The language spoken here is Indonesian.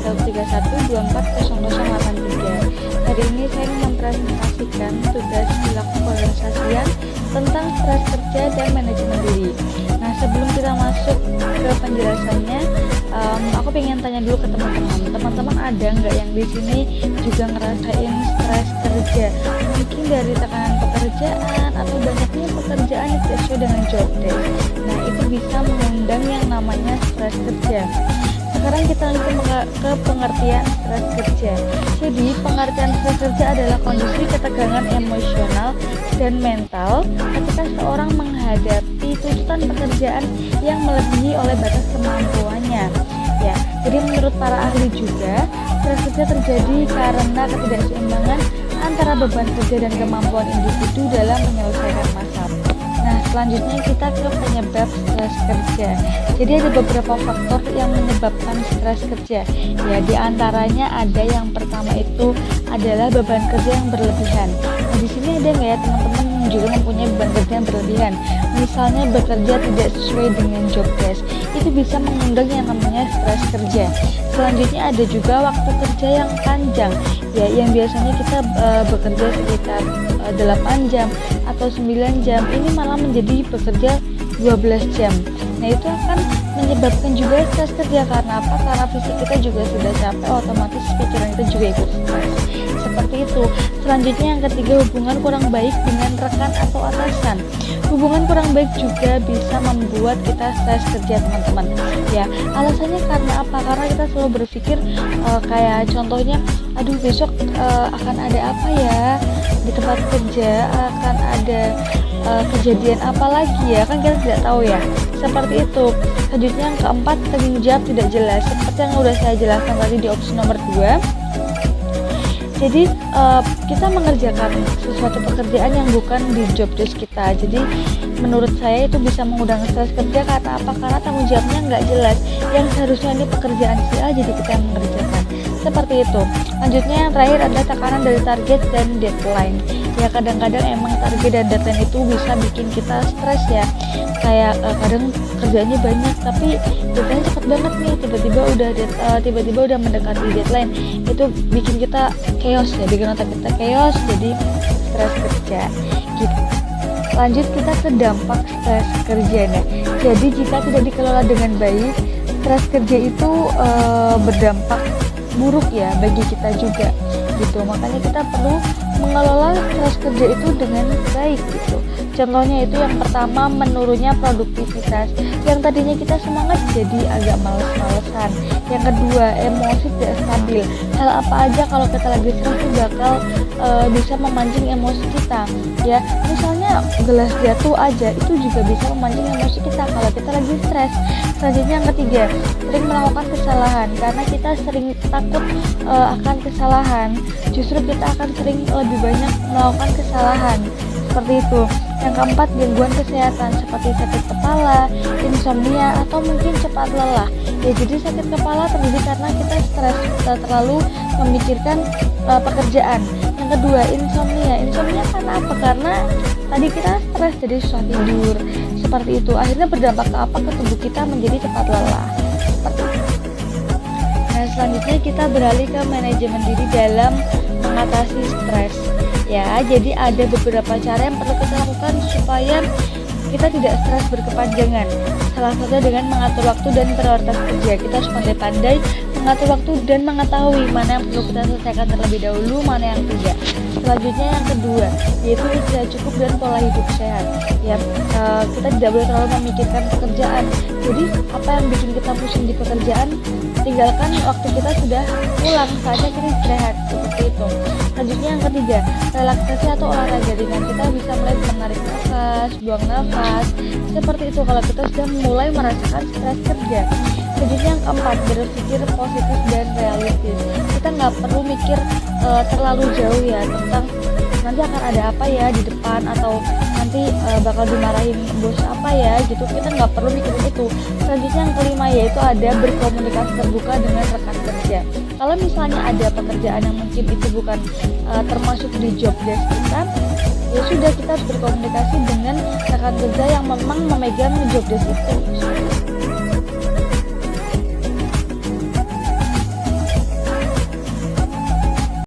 131240083. Hari ini saya mempresentasikan tugas perilaku keorganisasian tentang stres kerja dan manajemen diri. Nah, sebelum kita masuk ke penjelasannya, aku pengen tanya dulu ke teman-teman. Teman-teman ada nggak yang di sini juga ngerasain stres kerja? Mungkin dari tekanan pekerjaan atau banyaknya pekerjaan yang tidak sesuai dengan job desk. Nah, itu bisa mengundang yang namanya stres kerja. Sekarang kita lanjut ke pengertian stres kerja. Jadi, pengertian stres kerja adalah kondisi ketegangan emosional dan mental ketika seorang menghadapi tuntutan pekerjaan yang melebihi oleh batas kemampuannya. Ya, jadi menurut para ahli juga, stres kerja terjadi karena ketidakseimbangan antara beban kerja dan kemampuan individu dalam menyelesaikan masalah. Nah, selanjutnya kita ke penyebab stres kerja. Jadi ada beberapa faktor yang menyebabkan stres kerja. Ya, diantaranya ada yang pertama itu adalah beban kerja yang berlebihan. Nah, di sini ada nggak ya teman-teman yang juga mempunyai beban kerja yang berlebihan? Misalnya bekerja tidak sesuai dengan job desk, itu bisa mengundang yang namanya stres kerja. Selanjutnya ada juga waktu kerja yang panjang, ya, yang biasanya kita bekerja sekitar 8 jam atau 9 jam, ini malah menjadi bekerja 12 jam. Nah, itu akan menyebabkan juga stres kerja. Karena apa? Karena fisik kita juga sudah capek, otomatis pikiran kita juga ikut stres. Seperti itu. Selanjutnya yang ketiga, hubungan kurang baik dengan rekan atau atasan. Hubungan kurang baik juga bisa membuat kita stres kerja, teman-teman. Ya, alasannya karena apa? Karena kita selalu berpikir kayak contohnya, aduh besok akan ada apa ya di tempat kerja, akan ada kejadian apa lagi ya, kan kita tidak tahu ya. Seperti itu. Selanjutnya yang keempat, tanggung jawab tidak jelas. Seperti yang udah saya jelaskan tadi di opsi nomor 2. Jadi kita mengerjakan sesuatu pekerjaan yang bukan di job desk kita. Jadi menurut saya itu bisa mengundang stres kerja. Karena apa? Karena tanggung jawabnya nggak jelas. Yang seharusnya ini pekerjaan si A, jadi kita yang mengerjakan. Seperti itu. Lanjutnya yang terakhir adalah tekanan dari target dan deadline. Ya, kadang-kadang emang target dan deadline itu bisa bikin kita stres ya. Kayak kadang kerjaannya banyak tapi deadline cepet banget nih, tiba-tiba udah mendekati deadline. Itu bikin kita chaos ya, bikin otak kita chaos, jadi stres kerja gitu. Lanjut kita ke dampak stres kerja nih. Jadi jika tidak dikelola dengan baik, stres kerja itu berdampak buruk ya bagi kita juga gitu. Makanya kita perlu mengelola stres kerja itu dengan baik gitu. Contohnya itu yang pertama, menurunnya produktivitas. Yang tadinya kita semangat jadi agak males-malesan. Yang kedua, emosi tidak stabil. Hal apa aja kalau kita lagi stres itu bakal bisa memancing emosi kita. Ya, misalnya gelas jatuh aja itu juga bisa memancing emosi kita kalau kita lagi stres. Selanjutnya yang ketiga, sering melakukan kesalahan. Karena kita sering takut akan kesalahan, justru kita akan sering lebih banyak melakukan kesalahan. Seperti itu. Yang keempat, gangguan kesehatan seperti sakit kepala, insomnia, atau mungkin cepat lelah. Ya, jadi sakit kepala terjadi karena kita stres, kita terlalu memikirkan pekerjaan. Yang kedua, insomnia. Insomnia karena apa? Karena tadi kita stres, jadi susah tidur. Seperti itu. Akhirnya berdampak ke apa? Ke tubuh kita menjadi cepat lelah. Seperti itu. Nah, selanjutnya kita beralih ke manajemen diri dalam mengatasi stres. Ya, jadi ada beberapa cara yang perlu kita lakukan supaya kita tidak stres berkepanjangan. Salah satunya dengan mengatur waktu dan prioritas kerja. Kita harus pandai-pandai mengatur waktu dan mengetahui mana yang perlu kita selesaikan terlebih dahulu, mana yang tidak. Selanjutnya yang kedua, yaitu istirahat cukup dan pola hidup sehat. Ya, kita tidak boleh terlalu memikirkan pekerjaan. Jadi apa yang bikin kita pusing di pekerjaan, tinggalkan waktu kita sudah pulang, saatnya kita istirahat. Seperti itu. Selanjutnya yang ketiga, relaksasi atau olahraga ringan. Kita bisa mulai menarik nafas, buang nafas. Seperti itu kalau kita sudah mulai merasakan stres kerja. Selanjutnya yang keempat, berpikir positif dan realistis. Kita nggak perlu mikir terlalu jauh ya tentang nanti akan ada apa ya di depan, atau nanti bakal dimarahin bos apa ya gitu. Kita nggak perlu mikirin itu. Selanjutnya yang kelima, yaitu ada berkomunikasi terbuka dengan rekan kerja. Kalau misalnya ada pekerjaan yang mungkin itu bukan termasuk di job desk kita, ya sudah, kita harus berkomunikasi dengan rekan kerja yang memang memegang job desk itu.